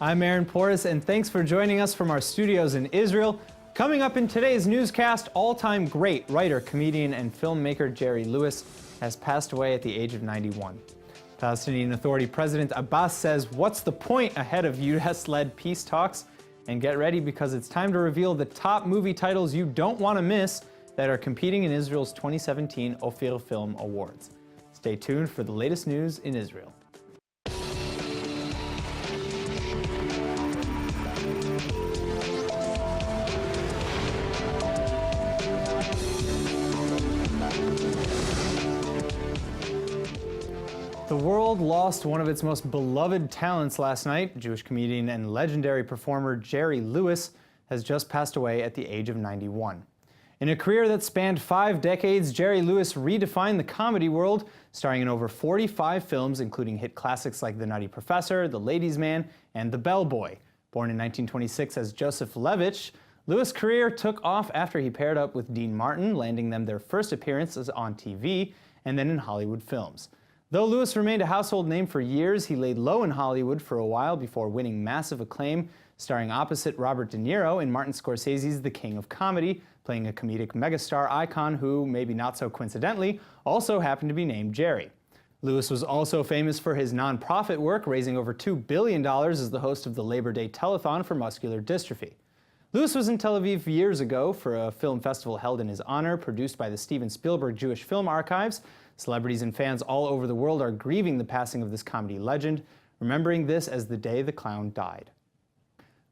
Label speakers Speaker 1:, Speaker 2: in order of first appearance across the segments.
Speaker 1: I'm Aaron Porras, and thanks for joining us from our studios in Israel. Coming up in today's newscast, all-time great writer, comedian, and filmmaker Jerry Lewis has passed away at the age of 91. Palestinian Authority President Abbas says, what's the point ahead of U.S.-led peace talks? And get ready because it's time to reveal the top movie titles you don't want to miss that are competing in Israel's 2017 Ophir Film Awards. Stay tuned for the latest news in Israel. The world lost one of its most beloved talents last night. Jewish comedian and legendary performer Jerry Lewis has just passed away at the age of 91. In a career that spanned 5 decades, Jerry Lewis redefined the comedy world, starring in over 45 films, including hit classics like The Nutty Professor, The Ladies' Man, and The Bellboy. Born in 1926 as Joseph Levitch, Lewis' career took off after he paired up with Dean Martin, landing them their first appearances on TV and then in Hollywood films. Though Lewis remained a household name for years, he laid low in Hollywood for a while before winning massive acclaim, starring opposite Robert De Niro in Martin Scorsese's The King of Comedy, playing a comedic megastar icon who, maybe not so coincidentally, also happened to be named Jerry. Lewis was also famous for his nonprofit work, raising over $2 billion as the host of the Labor Day Telethon for muscular dystrophy. Lewis was in Tel Aviv years ago for a film festival held in his honor, produced by the Steven Spielberg Jewish Film Archives. Celebrities and fans all over the world are grieving the passing of this comedy legend, remembering this as the day the clown died.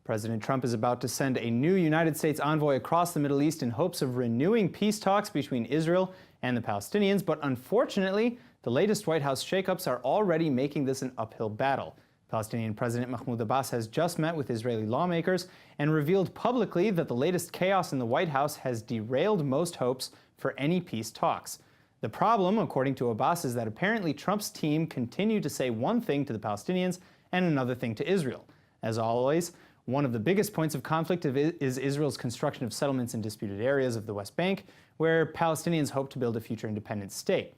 Speaker 1: President Trump is about to send a new United States envoy across the Middle East in hopes of renewing peace talks between Israel and the Palestinians, but unfortunately, the latest White House shakeups are already making this an uphill battle. Palestinian President Mahmoud Abbas has just met with Israeli lawmakers and revealed publicly that the latest chaos in the White House has derailed most hopes for any peace talks. The problem, according to Abbas, is that apparently Trump's team continued to say one thing to the Palestinians and another thing to Israel. As always, one of the biggest points of conflict is Israel's construction of settlements in disputed areas of the West Bank, where Palestinians hope to build a future independent state.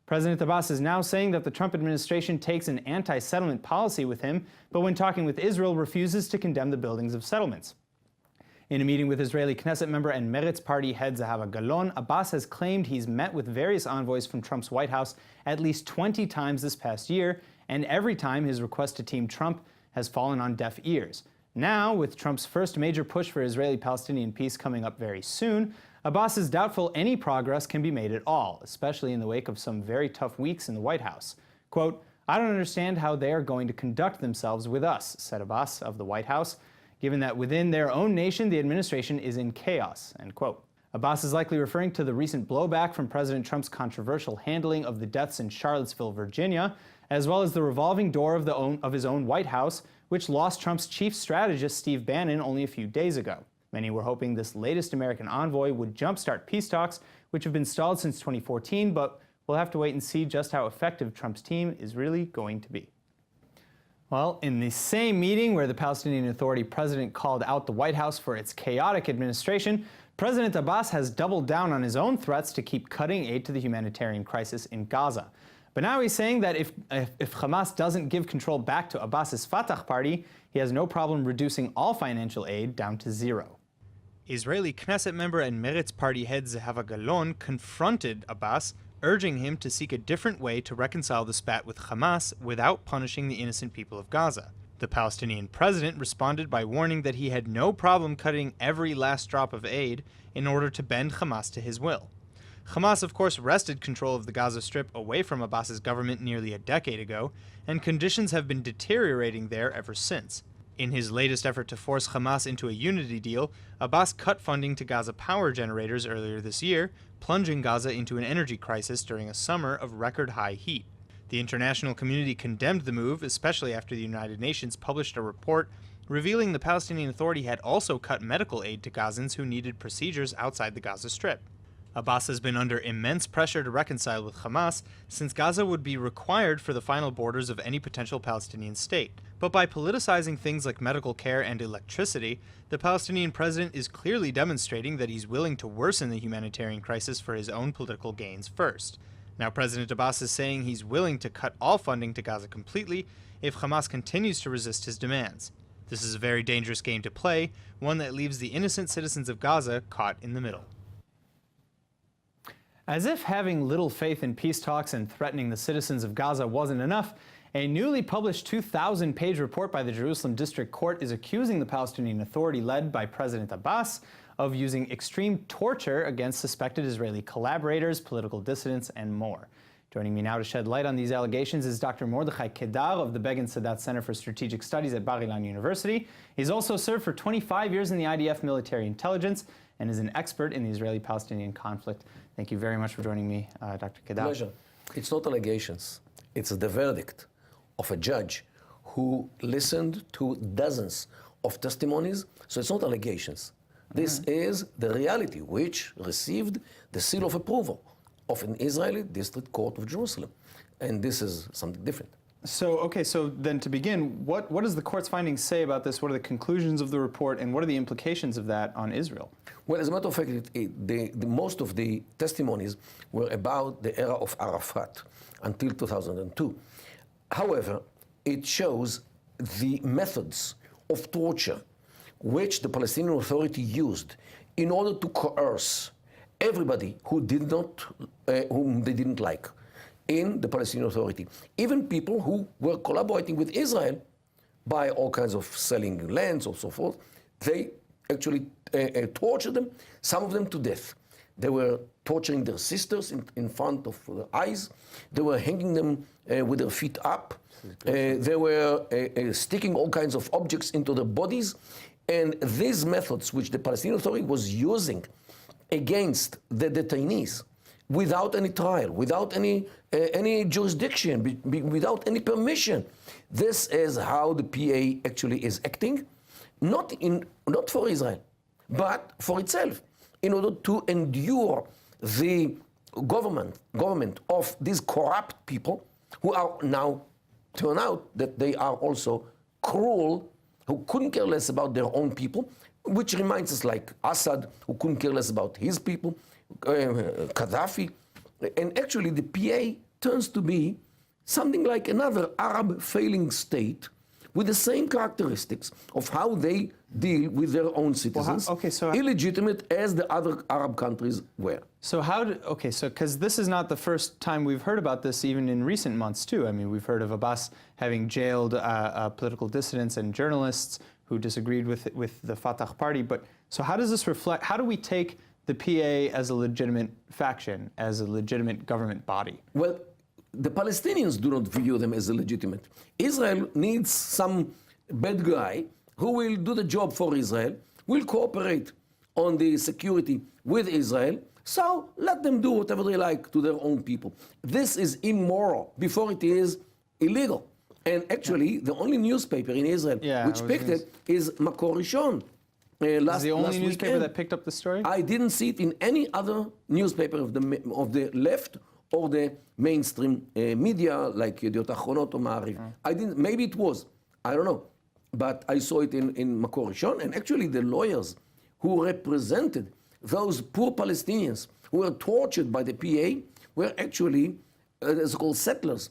Speaker 1: President Abbas is now saying that the Trump administration takes an anti-settlement policy with him, but when talking with Israel, refuses to condemn the buildings of settlements. In a meeting with Israeli Knesset member and Meretz party head Zehava Galon, Abbas has claimed he's met with various envoys from Trump's White House at least 20 times this past year, and every time his request to Team Trump has fallen on deaf ears. Now, with Trump's first major push for Israeli-Palestinian peace coming up very soon, Abbas is doubtful any progress can be made at all, especially in the wake of some very tough weeks in the White House. Quote, "I don't understand how they are going to conduct themselves with us," said Abbas of the White House, given that within their own nation the administration is in chaos, end quote. Abbas is likely referring to the recent blowback from President Trump's controversial handling of the deaths in Charlottesville, Virginia, as well as the revolving door of his own White House, which lost Trump's chief strategist Steve Bannon only a few days ago. Many were hoping this latest American envoy would jumpstart peace talks, which have been stalled since 2014, but we'll have to wait and see just how effective Trump's team is really going to be. Well, in the same meeting where the Palestinian Authority president called out the White House for its chaotic administration, President Abbas has doubled down on his own threats to keep cutting aid to the humanitarian crisis in Gaza. But now he's saying that if Hamas doesn't give control back to Abbas's Fatah party, he has no problem reducing all financial aid down to zero. Israeli Knesset member and Meretz party head Zehava Galon confronted Abbas, urging him to seek a different way to reconcile the spat with Hamas without punishing the innocent people of Gaza. The Palestinian president responded by warning that he had no problem cutting every last drop of aid in order to bend Hamas to his will. Hamas, of course, wrested control of the Gaza Strip away from Abbas's government nearly a decade ago, and conditions have been deteriorating there ever since. In his latest effort to force Hamas into a unity deal, Abbas cut funding to Gaza power generators earlier this year, plunging Gaza into an energy crisis during a summer of record-high heat. The international community condemned the move, especially after the United Nations published a report revealing the Palestinian Authority had also cut medical aid to Gazans who needed procedures outside the Gaza Strip. Abbas has been under immense pressure to reconcile with Hamas, since Gaza would be required for the final borders of any potential Palestinian state. But by politicizing things like medical care and electricity, the Palestinian president is clearly demonstrating that he's willing to worsen the humanitarian crisis for his own political gains first. Now President Abbas is saying he's willing to cut all funding to Gaza completely if Hamas continues to resist his demands. This is a very dangerous game to play, one that leaves the innocent citizens of Gaza caught in the middle. As if having little faith in peace talks and threatening the citizens of Gaza wasn't enough, a newly published 2,000-page report by the Jerusalem District Court is accusing the Palestinian Authority, led by President Abbas, of using extreme torture against suspected Israeli collaborators, political dissidents, and more. Joining me now to shed light on these allegations is Dr Mordechai Kadal of the Begin Sadat Center for Strategic Studies at Bar-Ilan University. He's also served for 25 years in the IDF military intelligence and is an expert in the Israeli-Palestinian conflict. Thank you very much for joining me, Dr. Kadal.
Speaker 2: Pleasure. It's not allegations. It's the verdict of a judge who listened to dozens of testimonies. So it's not allegations. This is the reality, which received the seal of approval of an Israeli District Court of Jerusalem. And this is something different.
Speaker 1: So, okay, so then to begin, what does the court's findings say about this? What are the conclusions of the report, and what are the implications of that on Israel?
Speaker 2: Well, as a matter of fact, most of the testimonies were about the era of Arafat until 2002. However, it shows the methods of torture which the Palestinian Authority used in order to coerce everybody whom they didn't like in the Palestinian Authority. Even people who were collaborating with Israel by all kinds of selling lands or so forth, they actually tortured them, some of them to death. They were torturing their sisters in front of their eyes. They were hanging them with their feet up. They were sticking all kinds of objects into their bodies. And these methods, which the Palestinian Authority was using against the detainees, without any trial, without any jurisdiction, without any permission, this is how the PA actually is acting, not for Israel, but for itself, in order to endure the government of these corrupt people who are now turn out that they are also cruel, who couldn't care less about their own people, which reminds us like Assad, who couldn't care less about his people, Gaddafi. And actually the PA turns to be something like another Arab failing state with the same characteristics of how they deal with their own citizens, illegitimate as the other Arab countries were.
Speaker 1: So because this is not the first time we've heard about this, even in recent months too. I mean, we've heard of Abbas having jailed political dissidents and journalists who disagreed with the Fatah party. But so how does this reflect, how do we take the PA as a legitimate faction, as a legitimate government body?
Speaker 2: Well, the Palestinians do not view them as legitimate. Israel needs some bad guy who will do the job for Israel, will cooperate on the security with Israel, so let them do whatever they like to their own people. This is immoral before it is illegal. And actually, the only newspaper in Israel which picked it is Makor Rishon.
Speaker 1: Is the only newspaper that picked up the story?
Speaker 2: I didn't see it in any other newspaper of the left or the mainstream media like Yediot Achronot or Ma'ariv. I didn't. Maybe it was. I don't know. But I saw it in Makor Rishon, and actually the lawyers who represented those poor Palestinians who were tortured by the PA were actually so-called settlers,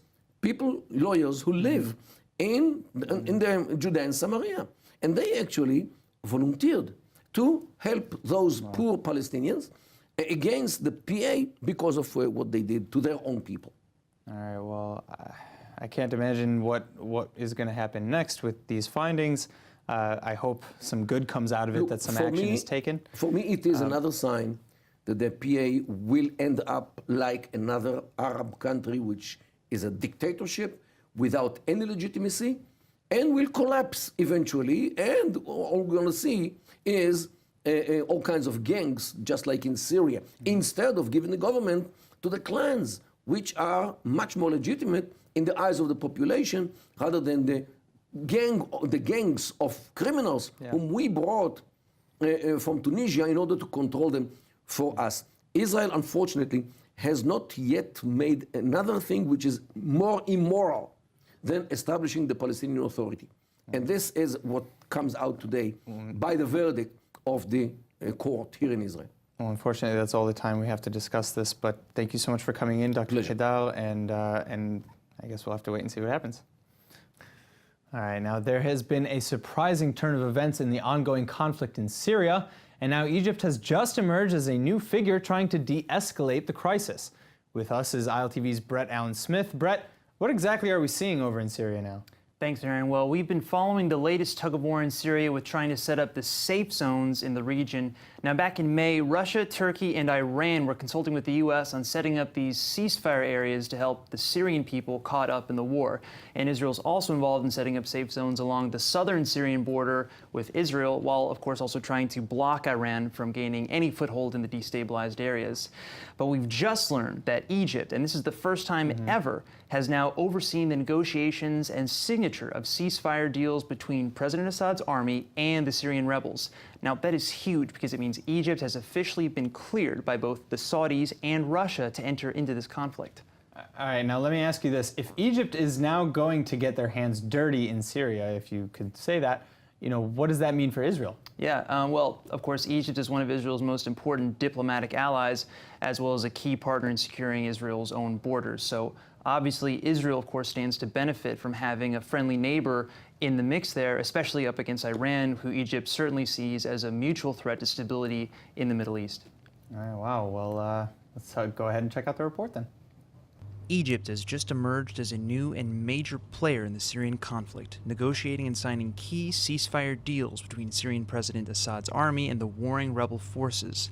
Speaker 2: lawyers who live in the Judea and Samaria. And they actually volunteered to help those poor Palestinians against the PA because of what they did to their own people.
Speaker 1: All right, well, I can't imagine what is going to happen next with these findings. I hope some good comes out of it, that some action is taken.
Speaker 2: For me, it is another sign that the PA will end up like another Arab country, which is a dictatorship without any legitimacy, and will collapse eventually. And all we're going to see is all kinds of gangs, just like in Syria, instead of giving the government to the clans, which are much more legitimate in the eyes of the population, rather than the gangs of criminals whom we brought from Tunisia in order to control them for us. Israel, unfortunately, has not yet made another thing which is more immoral than establishing the Palestinian Authority. And this is what comes out today by the verdict of the court here in Israel.
Speaker 1: Well, unfortunately, that's all the time we have to discuss this, but thank you so much for coming in, Dr. Kadal, and I guess we'll have to wait and see what happens. All right, now there has been a surprising turn of events in the ongoing conflict in Syria, and now Egypt has just emerged as a new figure trying to de-escalate the crisis. With us is ILTV's Brett Allen Smith. Brett, what exactly are we seeing over in Syria now?
Speaker 3: Thanks, Aaron. Well, we've been following the latest tug-of-war in Syria with trying to set up the safe zones in the region. Now, back in May, Russia, Turkey, and Iran were consulting with the U.S. on setting up these ceasefire areas to help the Syrian people caught up in the war. And Israel's also involved in setting up safe zones along the southern Syrian border with Israel, while, of course, also trying to block Iran from gaining any foothold in the destabilized areas. But we've just learned that Egypt, and this is the first time ever, has now overseen the negotiations and signature of ceasefire deals between President Assad's army and the Syrian rebels. Now, that is huge because it means Egypt has officially been cleared by both the Saudis and Russia to enter into this conflict.
Speaker 1: All right, now let me ask you this. If Egypt is now going to get their hands dirty in Syria, if you could say that, what does that mean for Israel?
Speaker 3: Yeah, well, of course, Egypt is one of Israel's most important diplomatic allies, as well as a key partner in securing Israel's own borders. So obviously, Israel, of course, stands to benefit from having a friendly neighbor in the mix there, especially up against Iran, who Egypt certainly sees as a mutual threat to stability in the Middle East.
Speaker 1: All right, wow. Well, let's go ahead and check out the report then.
Speaker 4: Egypt has just emerged as a new and major player in the Syrian conflict, negotiating and signing key ceasefire deals between Syrian President Assad's army and the warring rebel forces.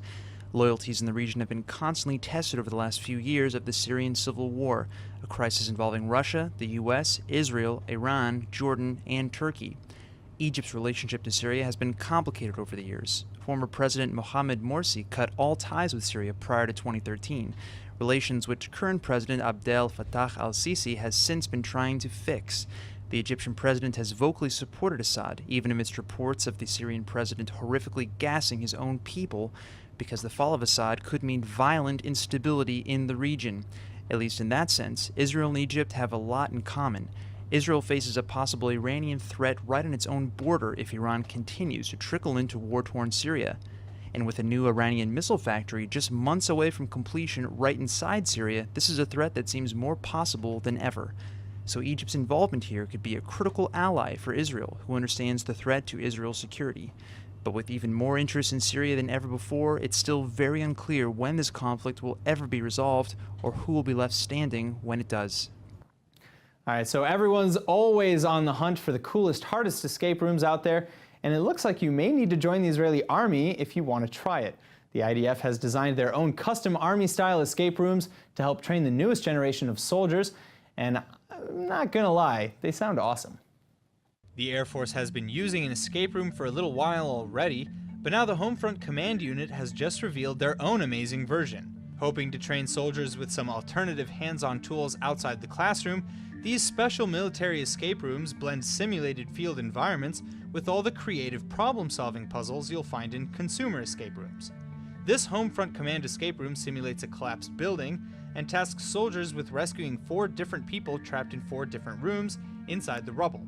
Speaker 4: Loyalties in the region have been constantly tested over the last few years of the Syrian civil war, a crisis involving Russia, the U.S., Israel, Iran, Jordan, and Turkey. Egypt's relationship to Syria has been complicated over the years. Former President Mohamed Morsi cut all ties with Syria prior to 2013, relations which current President Abdel Fattah al-Sisi has since been trying to fix. The Egyptian president has vocally supported Assad, even amidst reports of the Syrian president horrifically gassing his own people, because the fall of Assad could mean violent instability in the region. At least in that sense, Israel and Egypt have a lot in common. Israel faces a possible Iranian threat right on its own border if Iran continues to trickle into war-torn Syria. And with a new Iranian missile factory just months away from completion right inside Syria, this is a threat that seems more possible than ever. So Egypt's involvement here could be a critical ally for Israel, who understands the threat to Israel's security. But with even more interest in Syria than ever before, it's still very unclear when this conflict will ever be resolved or who will be left standing when it does.
Speaker 1: All right, so everyone's always on the hunt for the coolest, hardest escape rooms out there, and it looks like you may need to join the Israeli army if you want to try it. The IDF has designed their own custom army-style escape rooms to help train the newest generation of soldiers, and I'm not gonna lie, they sound awesome.
Speaker 5: The Air Force has been using an escape room for a little while already, but now the Homefront Command Unit has just revealed their own amazing version. Hoping to train soldiers with some alternative hands-on tools outside the classroom, these special military escape rooms blend simulated field environments with all the creative problem-solving puzzles you'll find in consumer escape rooms. This Homefront Command escape room simulates a collapsed building and tasks soldiers with rescuing 4 different people trapped in 4 different rooms inside the rubble.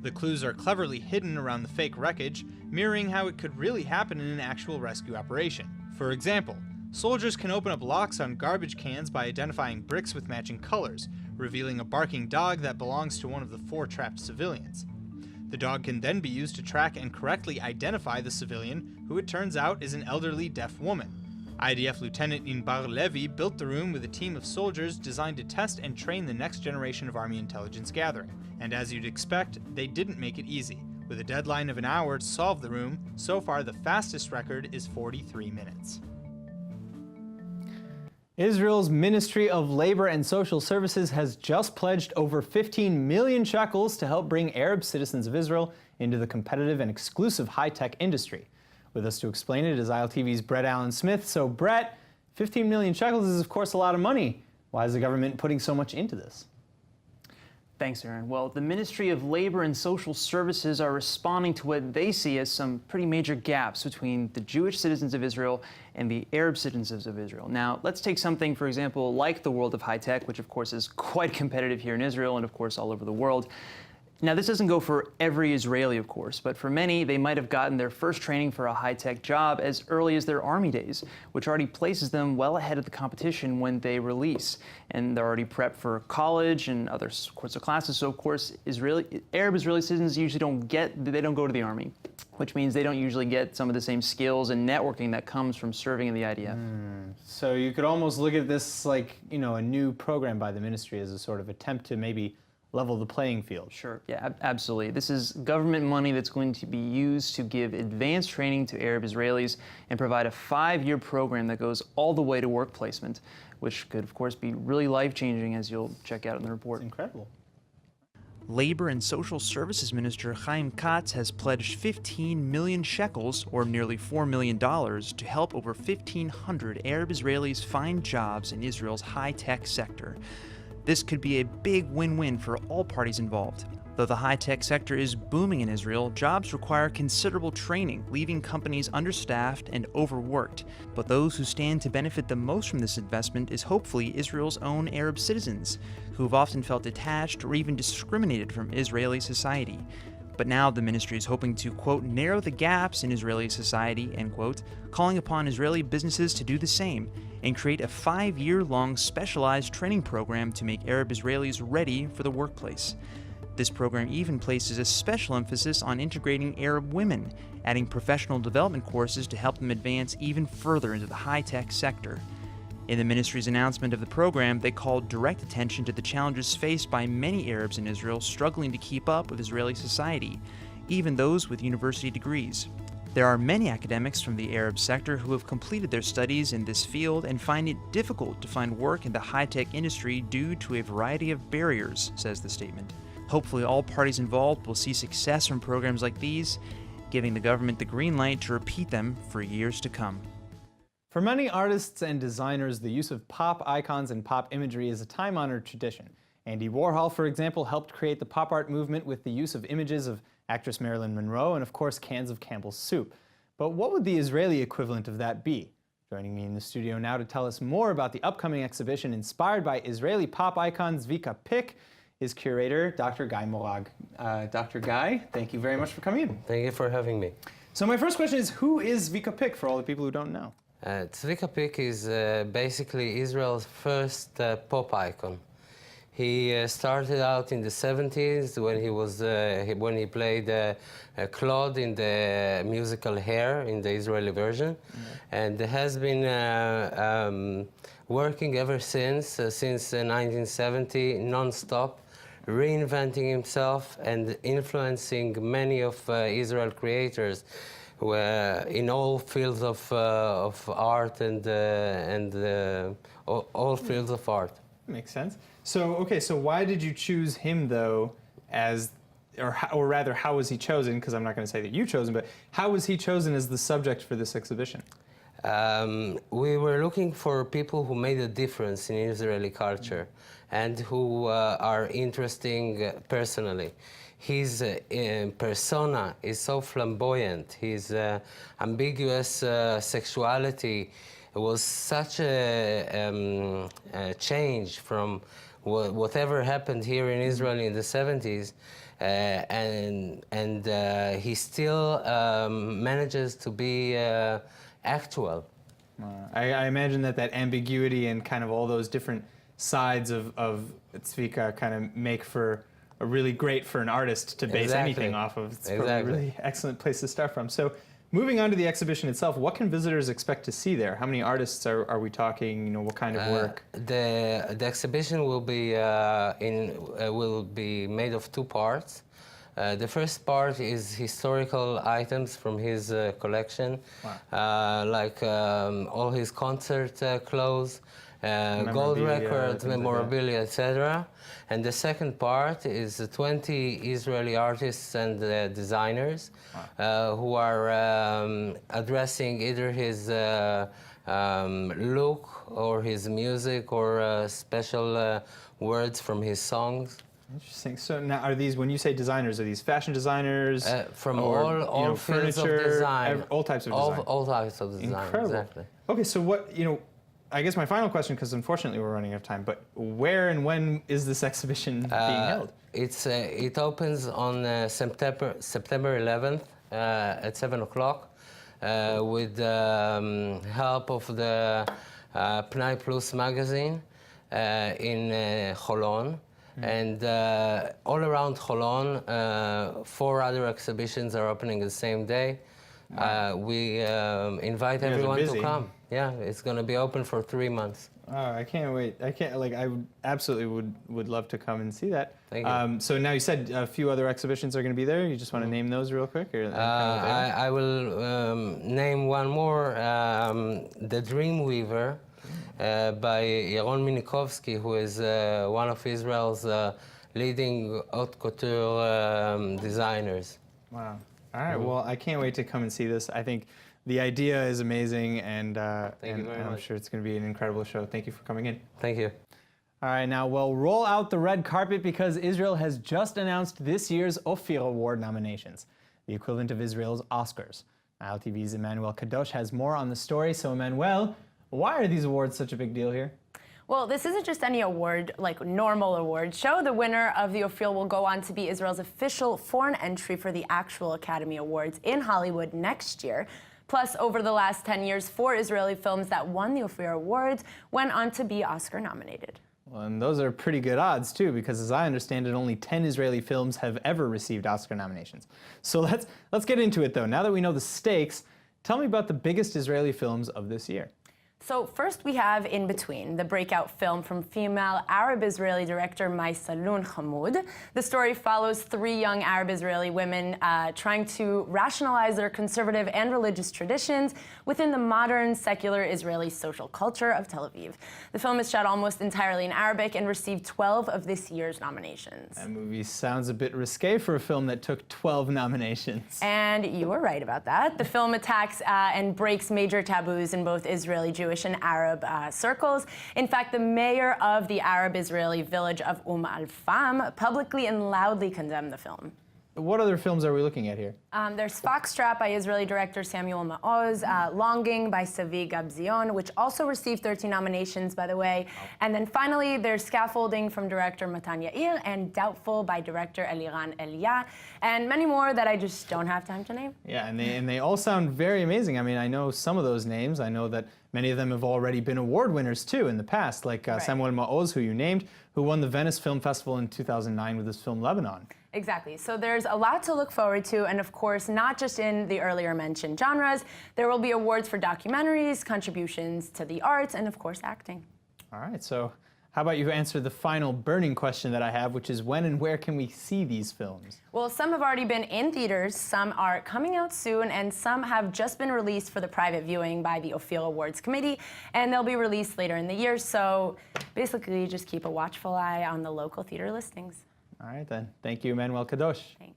Speaker 5: The clues are cleverly hidden around the fake wreckage, mirroring how it could really happen in an actual rescue operation. For example, soldiers can open up locks on garbage cans by identifying bricks with matching colors, revealing a barking dog that belongs to one of the 4 trapped civilians. The dog can then be used to track and correctly identify the civilian, who it turns out is an elderly deaf woman. IDF Lieutenant Inbar Levy built the room with a team of soldiers designed to test and train the next generation of Army intelligence gathering. And as you'd expect, they didn't make it easy. With a deadline of an hour to solve the room, so far the fastest record is 43 minutes.
Speaker 1: Israel's Ministry of Labor and Social Services has just pledged over 15 million shekels to help bring Arab citizens of Israel into the competitive and exclusive high-tech industry. With us to explain it is ILTV's Brett Allen Smith. So Brett, 15 million shekels is of course a lot of money. Why is the government putting so much into this?
Speaker 3: Thanks, Aaron. Well, the Ministry of Labor and Social Services are responding to what they see as some pretty major gaps between the Jewish citizens of Israel and the Arab citizens of Israel. Now, let's take something, for example, like the world of high tech, which of course is quite competitive here in Israel and of course all over the world. Now, this doesn't go for every Israeli, of course, but for many, they might have gotten their first training for a high-tech job as early as their army days, which already places them well ahead of the competition when they release. And they're already prepped for college and other sorts of classes. So, of course, Arab Israeli citizens usually don't go to the army, which means they don't usually get some of the same skills and networking that comes from serving in the IDF.
Speaker 1: So you could almost look at this like, a new program by the ministry as a sort of attempt to maybe level the playing field.
Speaker 3: Sure, yeah, absolutely. This is government money that's going to be used to give advanced training to Arab Israelis and provide a 5-year program that goes all the way to work placement, which could, of course, be really life-changing, as you'll check out in the report.
Speaker 1: Incredible.
Speaker 4: Labor and Social Services Minister Chaim Katz has pledged 15 million shekels, or nearly $4 million, to help over 1,500 Arab Israelis find jobs in Israel's high-tech sector. This could be a big win-win for all parties involved. Though the high-tech sector is booming in Israel, jobs require considerable training, leaving companies understaffed and overworked. But those who stand to benefit the most from this investment is hopefully Israel's own Arab citizens, who have often felt detached or even discriminated from Israeli society. But now the ministry is hoping to, quote, narrow the gaps in Israeli society, end quote, calling upon Israeli businesses to do the same and create a 5-year-long specialized training program to make Arab Israelis ready for the workplace. This program even places a special emphasis on integrating Arab women, adding professional development courses to help them advance even further into the high-tech sector. In the ministry's announcement of the program, they called direct attention to the challenges faced by many Arabs in Israel struggling to keep up with Israeli society, even those with university degrees. There are many academics from the Arab sector who have completed their studies in this field and find it difficult to find work in the high-tech industry due to a variety of barriers, says the statement. Hopefully all parties involved will see success from programs like these, giving the government the green light to repeat them for years to come.
Speaker 1: For many artists and designers, the use of pop icons and pop imagery is a time-honored tradition. Andy Warhol, for example, helped create the pop art movement with the use of images of actress Marilyn Monroe and, of course, cans of Campbell's soup. But what would the Israeli equivalent of that be? Joining me in the studio now to tell us more about the upcoming exhibition inspired by Israeli pop icon Zvika Pick is curator Dr. Guy Molag. Dr. Guy, thank you very much for coming in.
Speaker 6: Thank you for having me.
Speaker 1: So my first question is, who is Zvika Pick, for all the people who don't know?
Speaker 6: Zvika Pick is basically Israel's first pop icon. He started out in the 70s when he played Claude in the musical Hair in the Israeli version, and has been working ever since 1970, non-stop, reinventing himself and influencing many of Israel creators in all fields of art and all fields of art.
Speaker 1: Makes sense. So, okay, so why did you choose him, though, or rather, how was he chosen? Because I'm not going to say that you chose him, but how was he chosen as the subject for this exhibition?
Speaker 6: We were looking for people who made a difference in Israeli culture and who are interesting personally. His persona is so flamboyant. His ambiguous sexuality was such a change from whatever happened here in Israel in the 70s, and he still manages to be actual.
Speaker 1: I imagine that ambiguity and kind of all those different sides of Zvika kind of make for a really great for an artist to base anything off of. It's probably a really excellent place to start from. So, moving on to the exhibition itself, what can visitors expect to see there? How many artists are we talking? You know, what kind of work?
Speaker 6: The exhibition will be made of 2 parts. The first part is historical items from his collection, like all his concert clothes, gold records, memorabilia, etc. And the second part is 20 Israeli artists and designers who are addressing either his look or his music or special words from his songs.
Speaker 1: Interesting. So now, are these, when you say designers, are these fashion designers?
Speaker 6: From
Speaker 1: or,
Speaker 6: all fields of
Speaker 1: furniture,
Speaker 6: design.
Speaker 1: all types of design.
Speaker 6: All types of design,
Speaker 1: Incredible.
Speaker 6: exactly.
Speaker 1: Okay, so what, I guess my final question, because unfortunately we're running out of time, but where and when is this exhibition being held?
Speaker 6: It opens on September 11th at 7 o'clock with the help of the Pnai Plus magazine in Holon. And all around Holon, 4 other exhibitions are opening the same day. We invite everyone to come. Yeah, it's going to be open for 3 months.
Speaker 1: Oh, I can't wait. I absolutely would love to come and see that.
Speaker 6: Thank you.
Speaker 1: So now you said a few other exhibitions are going to be there. You just want to name those real quick? Or
Speaker 6: I will name one more, The Dreamweaver by Yaron Minikovsky, who is one of Israel's leading haute couture designers.
Speaker 1: Wow. All right, well, I can't wait to come and see this. I think the idea is amazing, and I'm sure it's going to be an incredible show. Thank you for coming in.
Speaker 6: Thank you.
Speaker 1: All right, now, well, roll out the red carpet because Israel has just announced this year's Ophir Award nominations, the equivalent of Israel's Oscars. Now, TV's Emmanuel Kadosh has more on the story. So, Emmanuel, why are these awards such a big deal here?
Speaker 7: Well, this isn't just any award, like normal award show. The winner of the Ophir will go on to be Israel's official foreign entry for the actual Academy Awards in Hollywood next year. Plus, over the last 10 years, 4 Israeli films that won the Ophir Awards went on to be Oscar nominated.
Speaker 1: Well, and those are pretty good odds, too, because as I understand it, only 10 Israeli films have ever received Oscar nominations. So let's get into it, though. Now that we know the stakes, tell me about the biggest Israeli films of this year.
Speaker 7: So first we have In Between, the breakout film from female Arab-Israeli director Mai Salun Hamoud. The story follows 3 young Arab-Israeli women trying to rationalize their conservative and religious traditions within the modern, secular Israeli social culture of Tel Aviv. The film is shot almost entirely in Arabic and received 12 of this year's nominations.
Speaker 1: That movie sounds a bit risque for a film that took 12 nominations.
Speaker 7: And you were right about that. The film attacks and breaks major taboos in both Israeli, Jewish, and Arab circles. In fact, the mayor of the Arab-Israeli village of Al-Fam publicly and loudly condemned the film.
Speaker 1: What other films are we looking at here?
Speaker 7: There's Foxtrot by Israeli director Samuel Maoz, Longing by Savi Gabzion, which also received 13 nominations, by the way. And then finally, there's Scaffolding from director Matan Yair and Doubtful by director Eliran Elia, and many more that I just don't have time to name.
Speaker 1: Yeah, and they all sound very amazing. I mean, I know some of those names. I know that many of them have already been award winners, too, in the past, like Samuel Maoz, who you named, who won the Venice Film Festival in 2009 with his film Lebanon.
Speaker 7: Exactly. So there's a lot to look forward to, and of course, not just in the earlier mentioned genres. There will be awards for documentaries, contributions to the arts, and of course, acting.
Speaker 1: All right, so how about you answer the final burning question that I have, which is when and where can we see these films?
Speaker 7: Well, some have already been in theaters, some are coming out soon, and some have just been released for the private viewing by the Ophir Awards Committee, and they'll be released later in the year. So basically, just keep a watchful eye on the local theater listings.
Speaker 1: All right, then. Thank you, Emmanuel Kadosh.
Speaker 7: Thanks.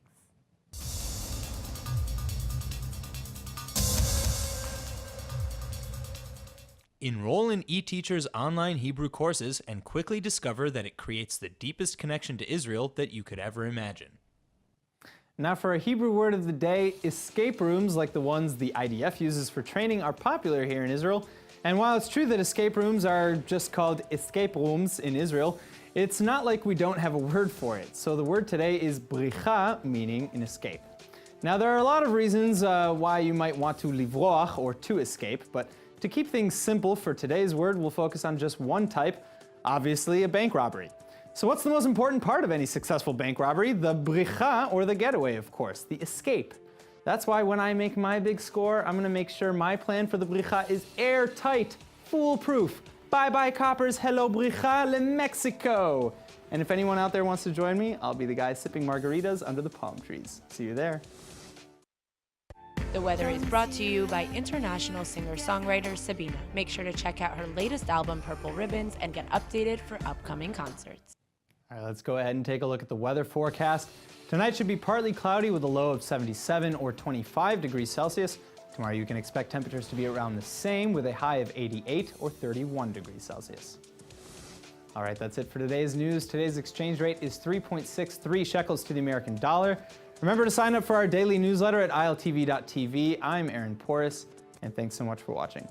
Speaker 5: Enroll in eTeacher's online Hebrew courses and quickly discover that it creates the deepest connection to Israel that you could ever imagine.
Speaker 1: Now for a Hebrew word of the day, escape rooms like the ones the IDF uses for training are popular here in Israel. And while it's true that escape rooms are just called escape rooms in Israel, it's not like we don't have a word for it. So the word today is bricha, meaning an escape. Now there are a lot of reasons why you might want to livroach, or to escape, but to keep things simple for today's word, we'll focus on just one type, obviously a bank robbery. So what's the most important part of any successful bank robbery? The bricha, or the getaway, of course, the escape. That's why when I make my big score, I'm gonna make sure my plan for the bricha is airtight, foolproof. Bye-bye coppers, hello bricha, le Mexico. And if anyone out there wants to join me, I'll be the guy sipping margaritas under the palm trees. See you there.
Speaker 8: The weather is brought to you by international singer-songwriter Sabina. Make sure to check out her latest album, Purple Ribbons, and get updated for upcoming concerts.
Speaker 1: All right, let's go ahead and take a look at the weather forecast. Tonight should be partly cloudy with a low of 77 or 25 degrees Celsius. Tomorrow you can expect temperatures to be around the same with a high of 88 or 31 degrees Celsius. All right, that's it for today's news. Today's exchange rate is 3.63 shekels to the American dollar. Remember to sign up for our daily newsletter at iltv.tv. I'm Aaron Porras, and thanks so much for watching.